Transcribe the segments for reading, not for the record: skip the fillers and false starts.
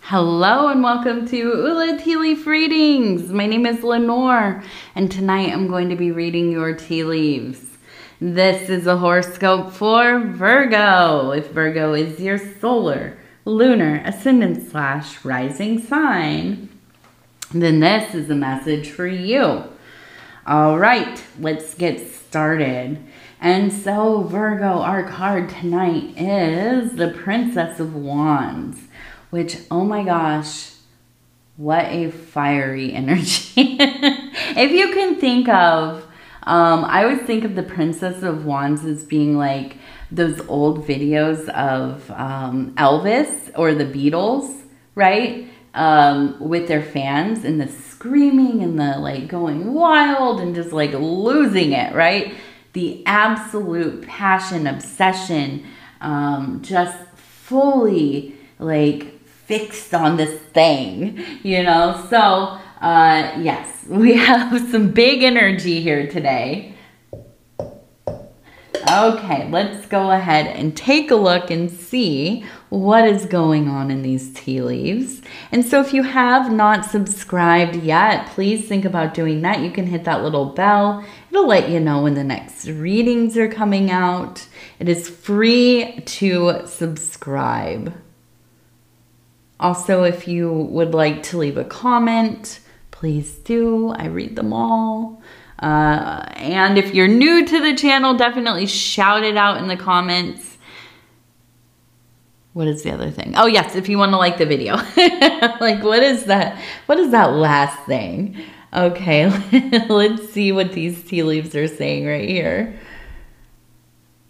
Hello and welcome to Ula Tea Leaf Readings. My name is Lenore and tonight I'm going to be reading your tea leaves. This is a horoscope for Virgo. If Virgo is your solar, lunar, ascendant / rising sign, then this is a message for you. All right, let's get started. And so Virgo, our card tonight is the Princess of Wands. Which, oh my gosh, what a fiery energy. If you can think of, I always think of the Princess of Wands as being like those old videos of Elvis or the Beatles, right? With their fans and the screaming and the like going wild and just like losing it, right? The absolute passion, obsession, just fully like fixed on this thing, you know? So, yes, we have some big energy here today. Okay, let's go ahead and take a look and see what is going on in these tea leaves. And so if you have not subscribed yet, please think about doing that. You can hit that little bell. It'll let you know when the next readings are coming out. It is free to subscribe. Also, if you would like to leave a comment, please do. I read them all. And if you're new to the channel, definitely shout it out in the comments. What is the other thing? Oh, yes, if you want to like the video. Like, what is that? What is that last thing? Okay, let's see what these tea leaves are saying right here.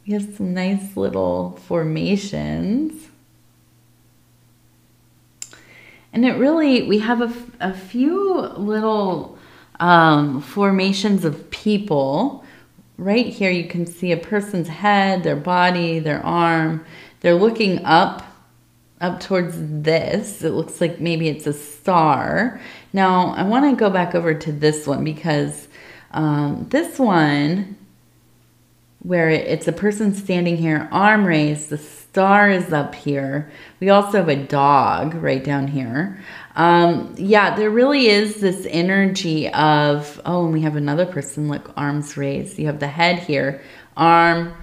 We have some nice little formations. And it really, we have a few little formations of people. Right here you can see a person's head, their body, their arm. They're looking up towards this. It looks like maybe it's a star. Now, I want to go back over to this one because this one, where it's a person standing here, arm raised, the star is up here. We also have a dog right down here. Yeah, there really is this energy of, oh, and we have another person, look, arms raised. You have the head here, arm,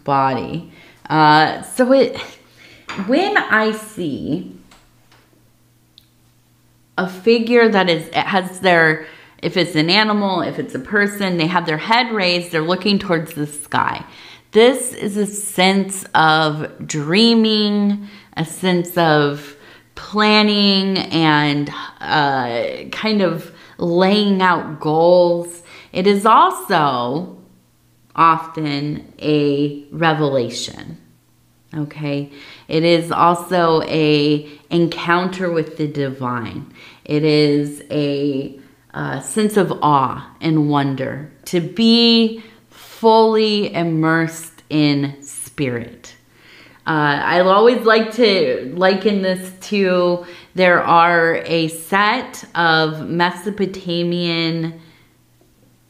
body. So when I see a figure that has their, if it's an animal, if it's a person, they have their head raised, they're looking towards the sky. This is a sense of dreaming, a sense of planning and kind of laying out goals. It is also often a revelation, okay? It is also a encounter with the divine. It is a sense of awe and wonder, to be fully immersed in spirit. I always like to liken this to, there are a set of Mesopotamian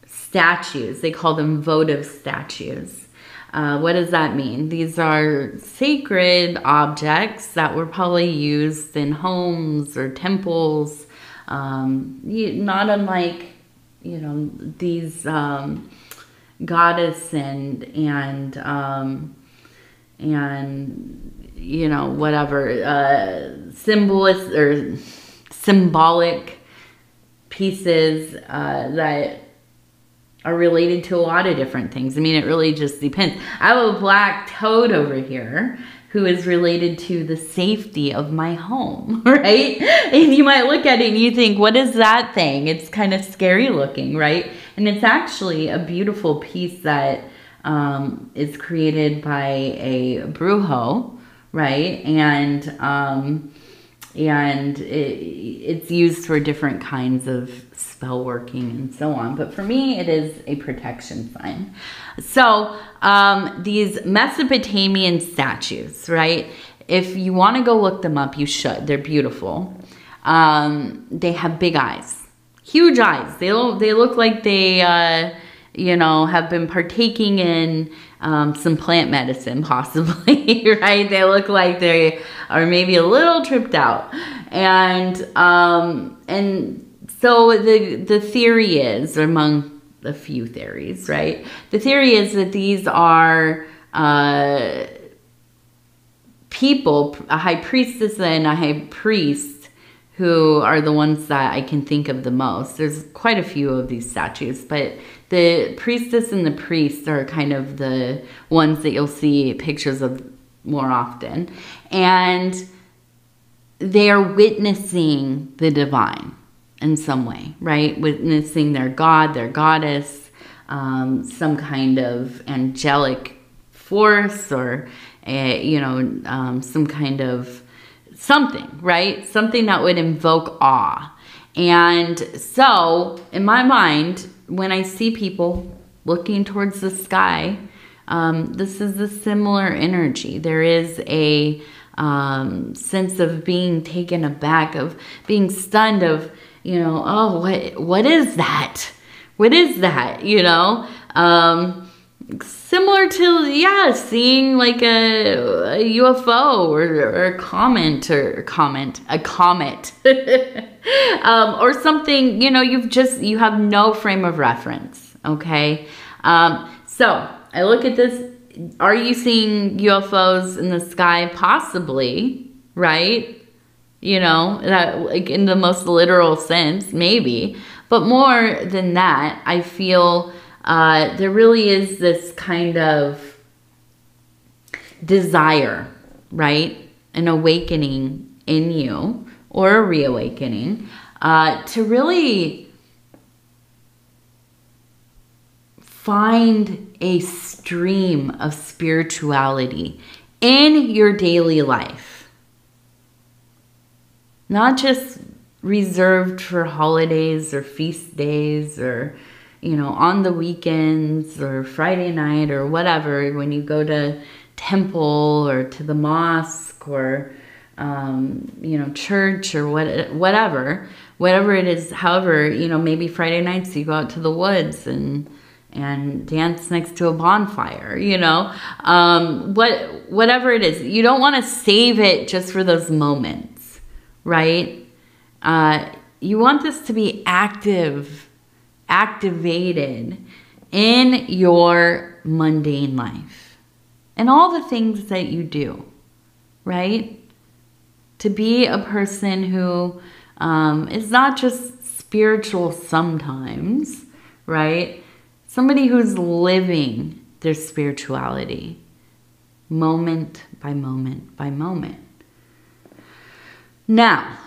statues. They call them votive statues. What does that mean? These are sacred objects that were probably used in homes or temples, not unlike, you know, these goddess and you know, whatever symbolist or symbolic pieces that are related to a lot of different things. I mean, it really just depends. I have a black toad over here who is related to the safety of my home, right? And you might look at it and you think, what is that thing? It's kind of scary looking, right? And it's actually a beautiful piece that is created by a brujo, right? And it's used for different kinds of spell working and so on. But for me, it is a protection sign. So these Mesopotamian statues, right? If you want to go look them up, you should. They're beautiful. They have big eyes, huge eyes. They look like they, you know, have been partaking in some plant medicine, possibly, right? They look like they are maybe a little tripped out. And so the theory is, among a few theories, right? The theory is that these are people, a high priestess and a high priest, who are the ones that I can think of the most. There's quite a few of these statues, but the priestess and the priest are kind of the ones that you'll see pictures of more often. And they are witnessing the divine in some way, right? Witnessing their god, their goddess, some kind of angelic force, or some kind of something, right? Something that would invoke awe. And so in my mind, when I see people looking towards the sky, this is a similar energy. There is a sense of being taken aback, of being stunned, of, oh, what is that? What is that? Similar to, seeing like a UFO or a comet, or something, you have no frame of reference. Okay. So I look at this. Are you seeing UFOs in the sky? Possibly, right? That, like, in the most literal sense, maybe. But more than that, I feel there really is this kind of desire, right? An awakening in you, or a reawakening, to really find a stream of spirituality in your daily life. Not just reserved for holidays or feast days, or, on the weekends or Friday night or whatever, when you go to temple or to the mosque or, church or whatever it is. However, maybe Friday nights you go out to the woods and dance next to a bonfire, whatever it is. You don't want to save it just for those moments, right? You want this to be activated in your mundane life and all the things that you do, right? To be a person who is not just spiritual sometimes, right? Somebody who's living their spirituality moment by moment by moment. Now,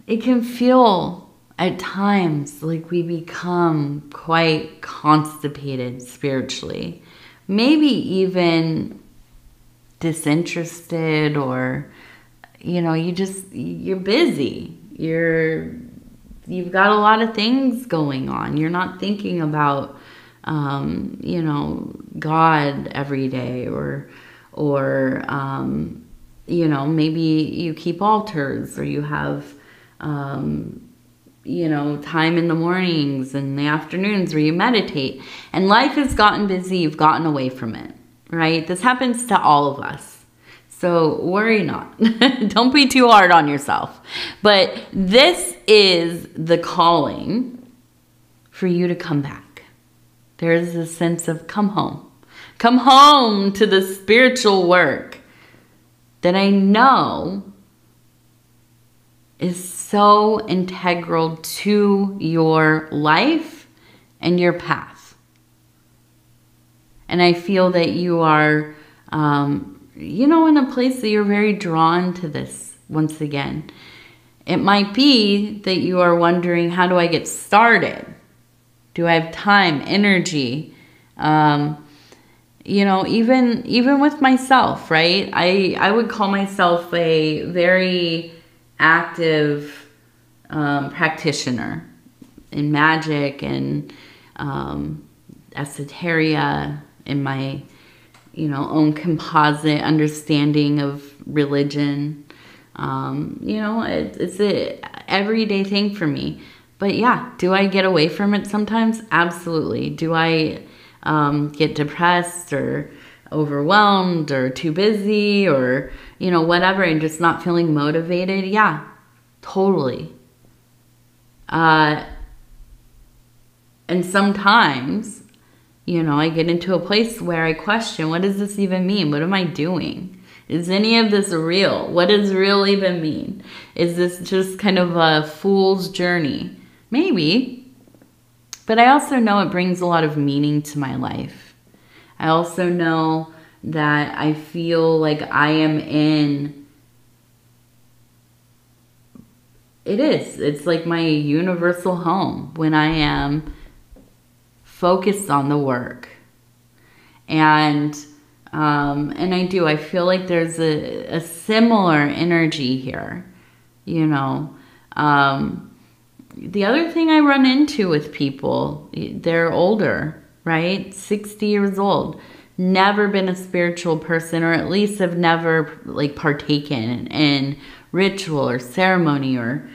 it can feel at times like we become quite constipated spiritually. Maybe even disinterested, or, you're busy. You've got a lot of things going on. You're not thinking about, God every day, or maybe you keep altars, or you have, time in the mornings and the afternoons where you meditate, and life has gotten busy. You've gotten away from it, right? This happens to all of us. So worry not. Don't be too hard on yourself. But this is the calling for you to come back. There is a sense of come home. Come home to the spiritual work that I know is so integral to your life and your path. And I feel that you are, in a place that you're very drawn to this once again. It might be that you are wondering, how do I get started? Do I have time, energy? Even with myself, right? I would call myself a very active practitioner in magic and esoteria, in my own composite understanding of religion. It's a everyday thing for me. But yeah, do I get away from it sometimes? Absolutely. Do I get depressed or overwhelmed or too busy or, you know, whatever, and just not feeling motivated. Yeah, totally. And sometimes, you know, I get into a place where I question, what does this even mean? What am I doing? Is any of this real? What does real even mean? Is this just kind of a fool's journey? Maybe. But I also know it brings a lot of meaning to my life. I also know that I feel like I am in, it's like my universal home when I am focused on the work. And I feel like there's a similar energy here, you know. The other thing I run into with people, they're older, right? 60 years old, never been a spiritual person, or at least have never like partaken in ritual or ceremony or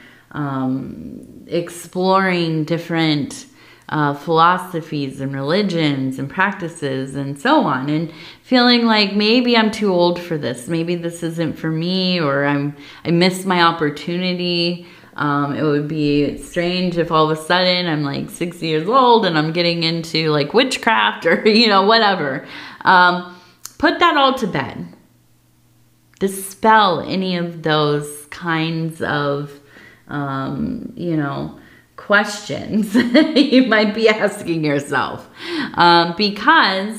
exploring different philosophies and religions and practices and so on, and feeling like maybe I'm too old for this. Maybe this isn't for me, or I missed my opportunity. It would be strange if all of a sudden I'm like 60 years old and I'm getting into like witchcraft or, you know, whatever. Put that all to bed. Dispel any of those kinds of, you know, questions you might be asking yourself. Because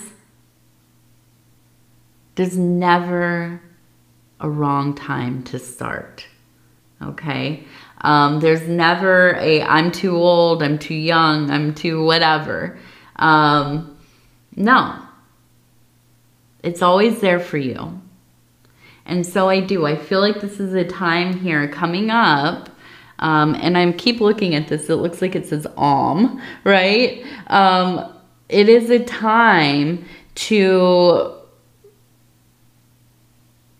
there's never a wrong time to start. Okay? There's never a I'm too old, I'm too young, I'm too whatever. No. It's always there for you. And so I feel like this is a time here coming up. And I keep looking at this. It looks like it says right? It is a time to,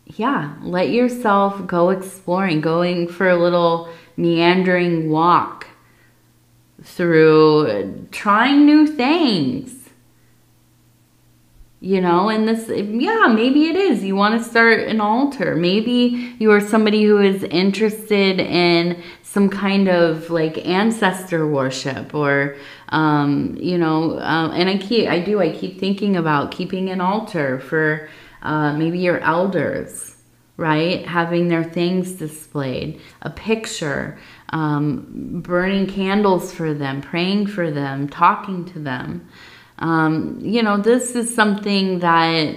yeah, let yourself go exploring, going for a little meandering walk through trying new things. You know, and this, yeah, maybe it is. You want to start an altar. Maybe you are somebody who is interested in some kind of like ancestor worship, or, you know, and I keep thinking about keeping an altar for maybe your elders, right? Having their things displayed, a picture, burning candles for them, praying for them, talking to them. You know, this is something that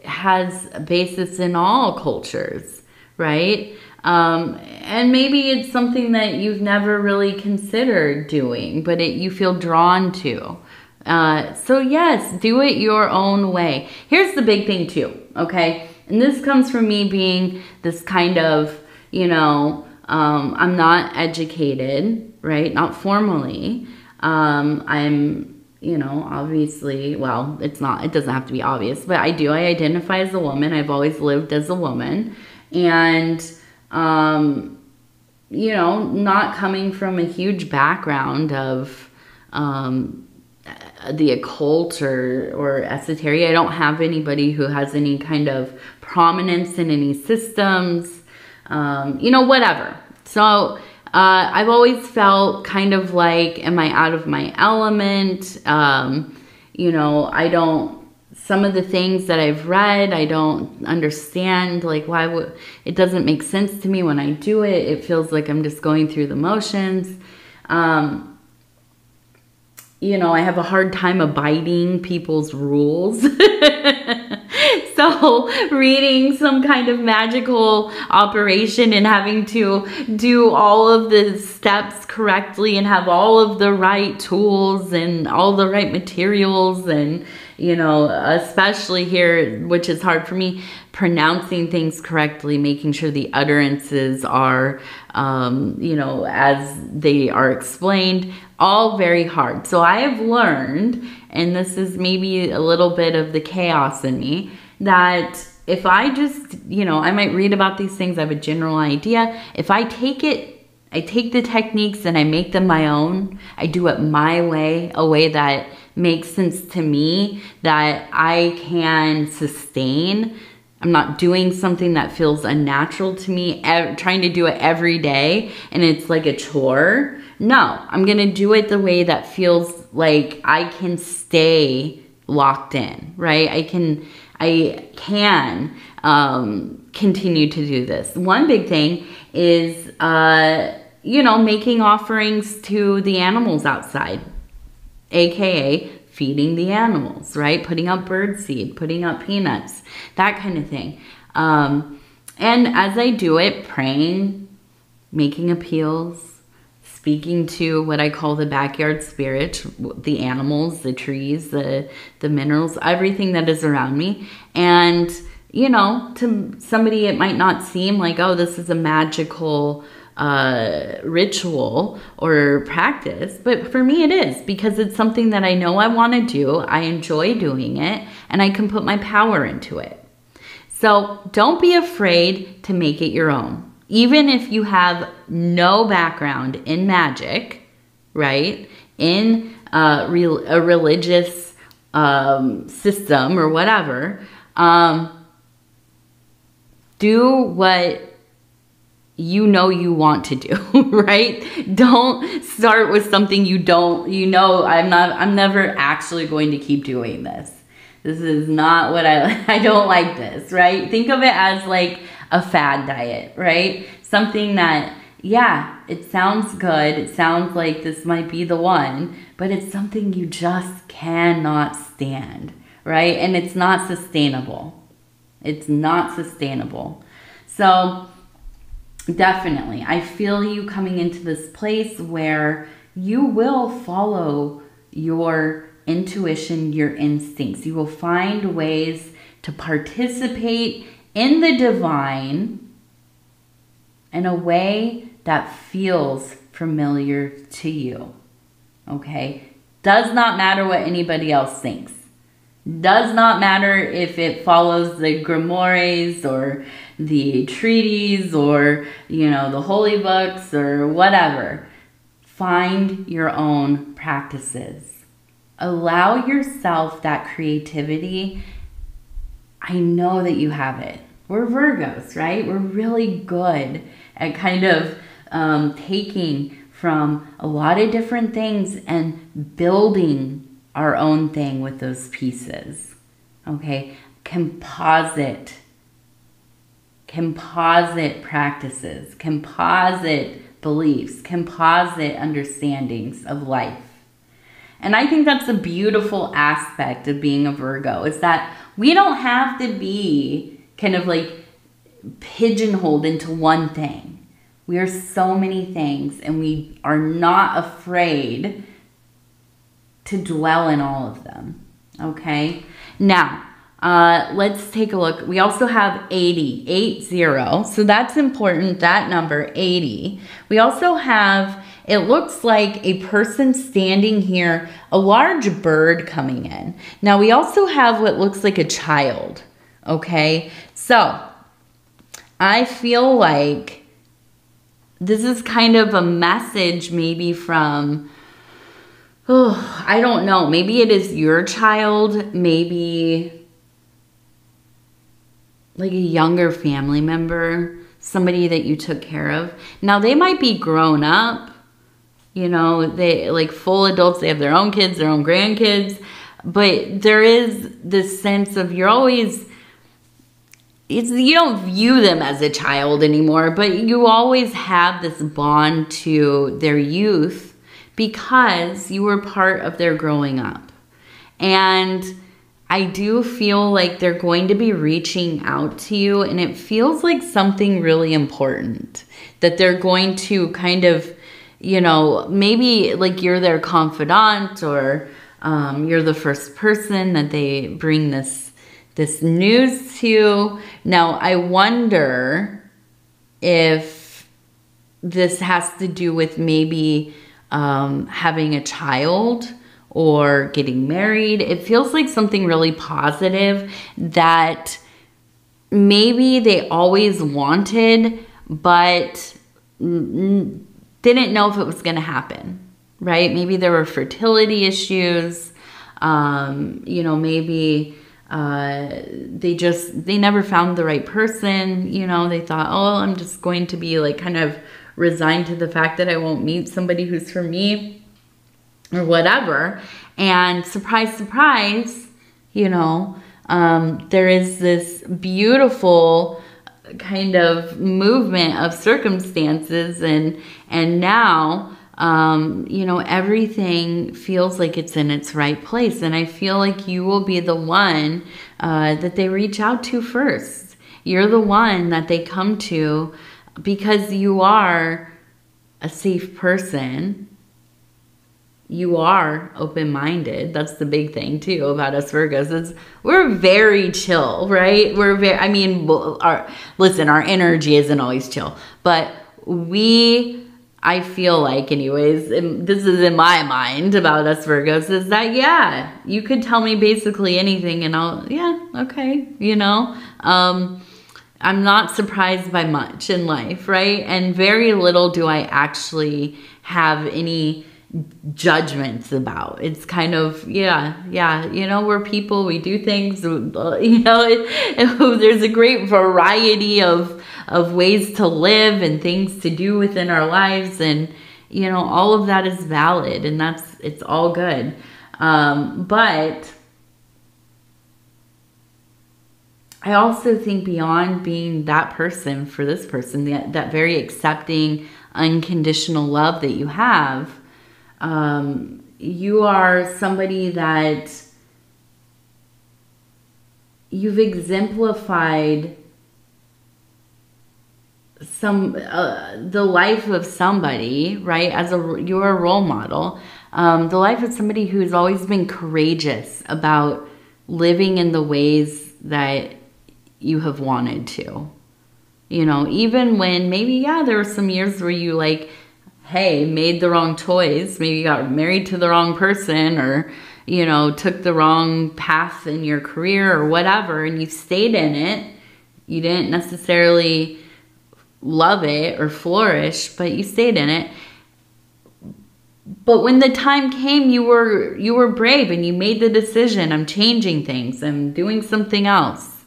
has a basis in all cultures, right? And maybe it's something that you've never really considered doing, but you feel drawn to. So yes, do it your own way. Here's the big thing too, okay? And this comes from me being this kind of, you know, I'm not educated, right? Not formally. I'm, you know, obviously, well, it doesn't have to be obvious, but I identify as a woman. I've always lived as a woman, and, you know, not coming from a huge background of, the occult or esoteric. I don't have anybody who has any kind of prominence in any systems, you know, whatever. So, I've always felt kind of like, am I out of my element? You know, some of the things that I've read, I don't understand, like it doesn't make sense to me when I do it. It feels like I'm just going through the motions. You know, I have a hard time abiding people's rules. So reading some kind of magical operation and having to do all of the steps correctly and have all of the right tools and all the right materials, and, you know, especially here, which is hard for me, pronouncing things correctly, making sure the utterances are, you know, as they are explained, all very hard. So I have learned, and this is maybe a little bit of the chaos in me, that if I just, you know, I might read about these things, I have a general idea. If I take the techniques and I make them my own, I do it my way, a way that makes sense to me, that I can sustain. I'm not doing something that feels unnatural to me, trying to do it every day and it's like a chore. No, I'm going to do it the way that feels like I can stay locked in, right? I can continue to do this. One big thing is, you know, making offerings to the animals outside, AKA feeding the animals, right? Putting up bird seed, putting up peanuts, that kind of thing. And as I do it, praying, making appeals, speaking to what I call the backyard spirits, the animals, the trees, the minerals, everything that is around me. And, you know, to somebody it might not seem like, oh, this is a magical ritual or practice, but for me it is, because it's something that I know I want to do. I enjoy doing it and I can put my power into it. So don't be afraid to make it your own. Even if you have no background in magic, right? In a religious system or whatever, do what you know you want to do, right? Don't start with something you know, I'm never actually going to keep doing this. This is not what I don't like this, right? Think of it as like a fad diet, right? Something that, yeah, it sounds good. It sounds like this might be the one, but it's something you just cannot stand, right? And it's not sustainable. It's not sustainable. So definitely, I feel you coming into this place where you will follow your intuition, your instincts. You will find ways to participate in the divine in a way that feels familiar to you, okay? Does not matter what anybody else thinks. Does not matter if it follows the grimoires or the treaties or, you know, the holy books or whatever. Find your own practices. Allow yourself that creativity. I know that you have it. We're Virgos, right? We're really good at kind of taking from a lot of different things and building our own thing with those pieces, okay? Composite practices, composite beliefs, composite understandings of life. And I think that's a beautiful aspect of being a Virgo, is that we don't have to be kind of like pigeonholed into one thing. We are so many things, and we are not afraid to dwell in all of them, okay? Now, let's take a look. We also have 80, so that's important, that number, 80. We also have, it looks like a person standing here, a large bird coming in. Now, we also have what looks like a child, okay? So, I feel like this is kind of a message maybe from, oh, I don't know. Maybe it is your child, maybe like a younger family member, somebody that you took care of. Now, they might be grown up, you know, they like full adults, they have their own kids, their own grandkids, but there is this sense of you're always, you don't view them as a child anymore, but you always have this bond to their youth because you were part of their growing up. And I do feel like they're going to be reaching out to you, and it feels like something really important, that they're going to kind of, you know, maybe like you're their confidant, or you're the first person that they bring this news to. Now, I wonder if this has to do with maybe having a child or getting married. It feels like something really positive that maybe they always wanted, but didn't know if it was going to happen, right? Maybe there were fertility issues. You know, maybe they never found the right person. You know, they thought, oh, I'm just going to be like kind of resigned to the fact that I won't meet somebody who's for me or whatever. And surprise, surprise, you know, there is this beautiful kind of movement of circumstances, and now, you know, everything feels like it's in its right place. And I feel like you will be the one that they reach out to first. You're the one that they come to because you are a safe person. You are open-minded. That's the big thing too about us Virgos, is we're very chill, right? We're very, I mean, listen, our energy isn't always chill, but I feel like anyways, and this is in my mind about us Virgos, is that, yeah, you could tell me basically anything and yeah, okay, you know? I'm not surprised by much in life, right? And very little do I actually have any judgments about. It's kind of, yeah, you know, we're people, we do things, you know, there's a great variety of ways to live and things to do within our lives. And, you know, all of that is valid, and it's all good. But I also think beyond being that person for this person, that very accepting, unconditional love that you have, you are somebody that you've exemplified the life of somebody, right? You're a role model. The life of somebody who's always been courageous about living in the ways that you have wanted to. You know, even when maybe, yeah, there were some years where you like, hey, made the wrong choice. Maybe you got married to the wrong person, or, you know, took the wrong path in your career or whatever, and you stayed in it. You didn't necessarily love it or flourish, but you stayed in it. But when the time came, you were brave and you made the decision, I'm changing things, I'm doing something else,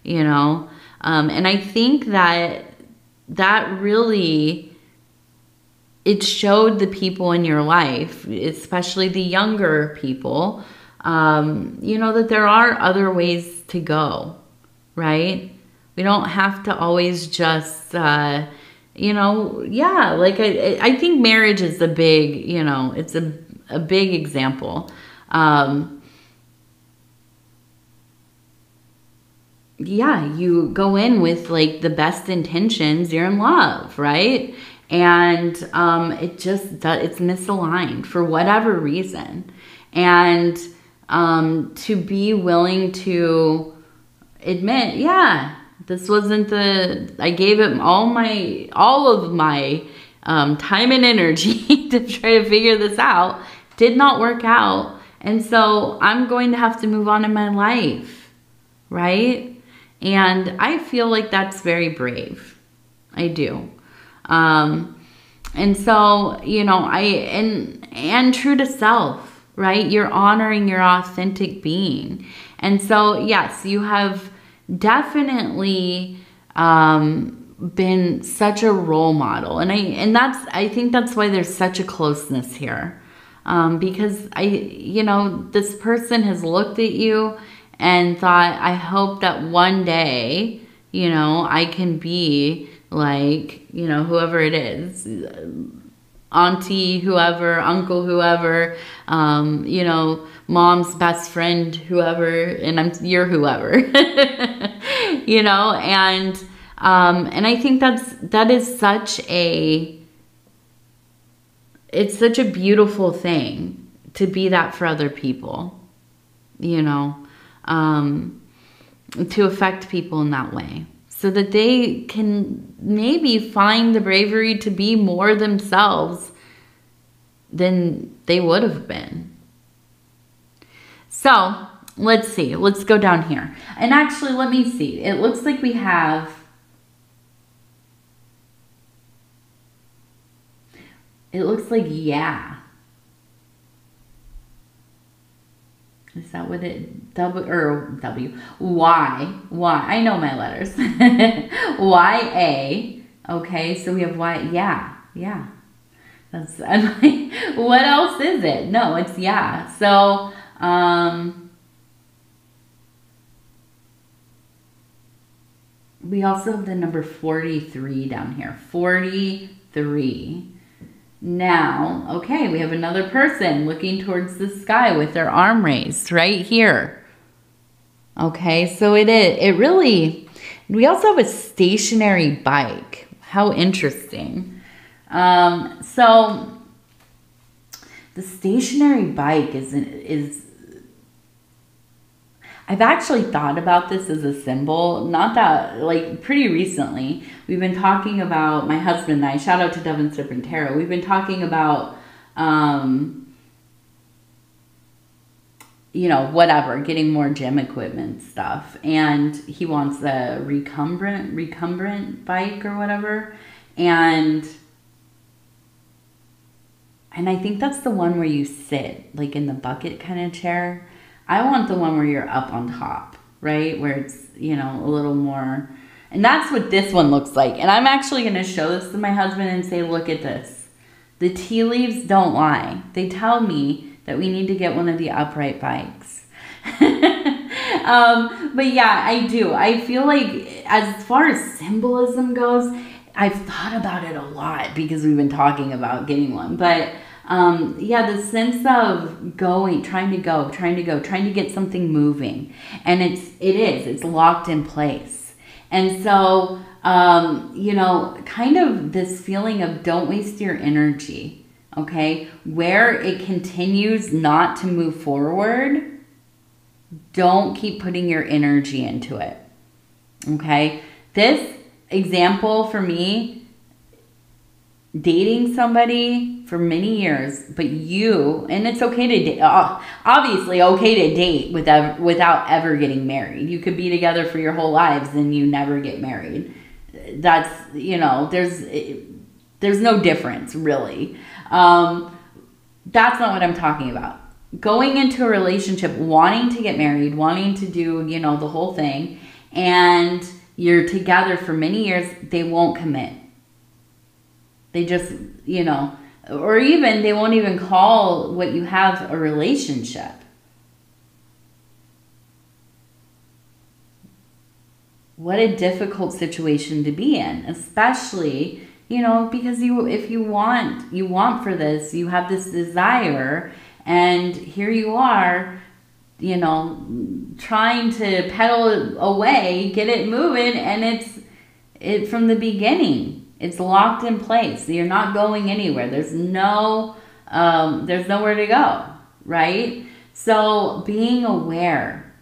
you know? And I think that really, it showed the people in your life, especially the younger people, you know, that there are other ways to go, right? We don't have to always just, you know, yeah, like I think marriage is a big, you know, it's a big example. Yeah, you go in with like the best intentions, you're in love, right? And it's misaligned for whatever reason. And to be willing to admit, yeah, this wasn't I gave it all of my time and energy to try to figure this out, did not work out. And so I'm going to have to move on in my life, right? And I feel like that's very brave. I do. And so, you know, and true to self, right? You're honoring your authentic being. And so, yes, you have definitely, been such a role model. And I think that's why there's such a closeness here. Because you know, this person has looked at you and thought, I hope that one day, you know, I can be like, you know, whoever it is, auntie, whoever, uncle, whoever, you know, mom's best friend, whoever, and you're whoever, you know, and I think that is it's such a beautiful thing to be that for other people, you know, to affect people in that way, so that they can maybe find the bravery to be more themselves than they would have been. So let's see, let's go down here. And actually, let me see. It looks like we have, it looks like, yeah. that what it, W, or W, Y, I know my letters. Y-A, okay, so we have Y, yeah. That's, I'm like, what else is it? No, it's yeah. So, we also have the number 43 down here. 43. Now, okay, we have another person looking towards the sky with their arm raised right here. Okay, so it really, we also have a stationary bike. How interesting. So the stationary bike is I've actually thought about this as a symbol, not that, like, pretty recently. We've been talking about, my husband and I, shout out to Devin Serpentero, we've been talking about, you know, whatever, getting more gym equipment stuff. And he wants a recumbent bike or whatever. And I think that's the one where you sit, like, in the bucket kind of chair. I want the one where you're up on top, right? Where it's, you know, a little more. And that's what this one looks like. And I'm actually going to show this to my husband and say, look at this. The tea leaves don't lie. They tell me that we need to get one of the upright bikes. But yeah, I do. I feel like as far as symbolism goes, I've thought about it a lot because we've been talking about getting one. But yeah, the sense of trying to get something moving. And it's locked in place. And so, you know, kind of this feeling of don't waste your energy, okay? Where it continues not to move forward, don't keep putting your energy into it, okay? This example for me, dating somebody for many years, but and it's okay to date, obviously okay to date without ever getting married. You could be together for your whole lives and you never get married. That's, you know, there's no difference really. That's not what I'm talking about. Going into a relationship, wanting to get married, wanting to do, you know, the whole thing, and you're together for many years, they won't commit. They just, you know, or even they won't even call what you have a relationship. What a difficult situation to be in, especially, you know, because if you want for this, you have this desire, and here you are, you know, trying to pedal away, get it moving, and it's from the beginning. It's locked in place. You're not going anywhere. There's nowhere to go, right? So being aware,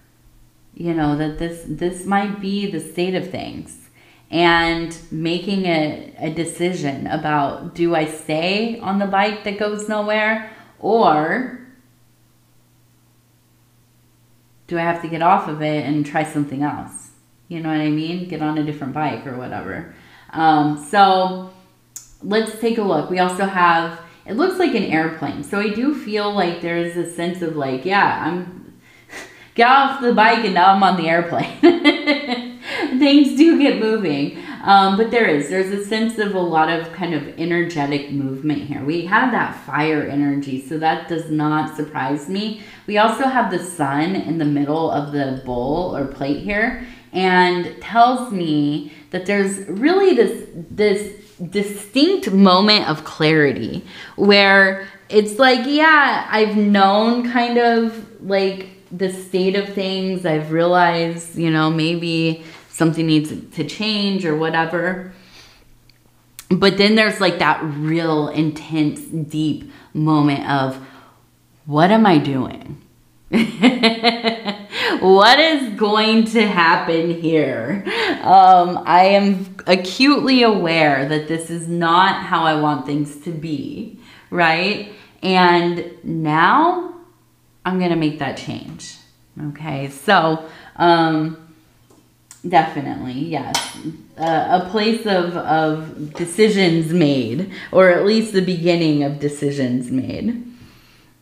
you know, that this might be the state of things, and making a decision about, do I stay on the bike that goes nowhere, or do I have to get off of it and try something else? You know what I mean? Get on a different bike or whatever. So let's take a look. We also have, it looks like an airplane. So I do feel like there is a sense of like, yeah, get off the bike and now I'm on the airplane. Things do get moving. But there's a sense of a lot of kind of energetic movement here. We have that fire energy, so that does not surprise me. We also have the sun in the middle of the bowl or plate here, and tells me that there's really this distinct moment of clarity where it's like, yeah, I've known kind of like the state of things. I've realized, you know, maybe something needs to change or whatever. But then there's like that real intense, deep moment of, what am I doing? What is going to happen here? I am acutely aware that this is not how I want things to be, right? And now I'm going to make that change. Okay, so definitely, yes. A place of decisions made, or at least the beginning of decisions made.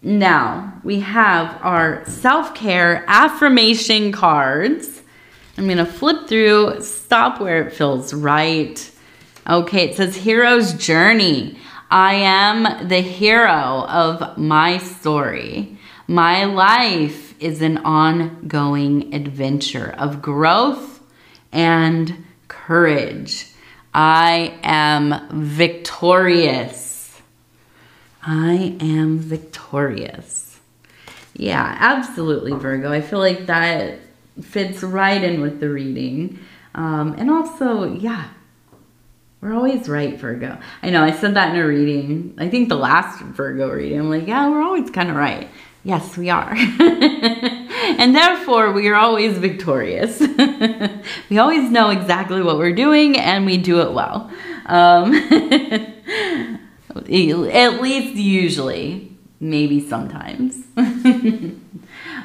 Now, we have our self-care affirmation cards. I'm going to flip through, stop where it feels right. Okay, it says hero's journey. I am the hero of my story. My life is an ongoing adventure of growth and courage. I am victorious. I am victorious. Yeah, absolutely, Virgo. I feel like that fits right in with the reading. And also, yeah, we're always right, Virgo. I know I said that in a reading. I think the last Virgo reading, I'm like, yeah, we're always kind of right. Yes, we are. And therefore, we are always victorious. We always know exactly what we're doing and we do it well. At least usually, maybe sometimes.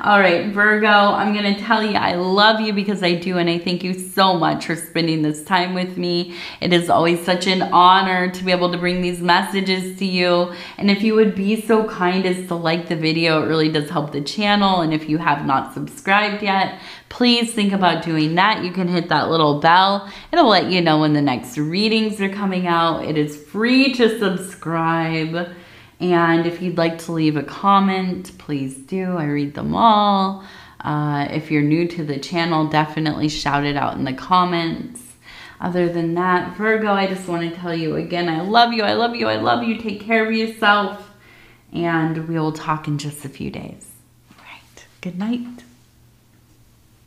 All right, Virgo, I'm going to tell you I love you because I do, and I thank you so much for spending this time with me. It is always such an honor to be able to bring these messages to you. And if you would be so kind as to like the video, it really does help the channel. And if you have not subscribed yet, please think about doing that. You can hit that little bell. It'll let you know when the next readings are coming out. It is free to subscribe. And if you'd like to leave a comment, please do. I read them all. If you're new to the channel, definitely shout it out in the comments. Other than that, Virgo, I just want to tell you again, I love you, I love you, I love you. Take care of yourself. And we will talk in just a few days. All right. Good night.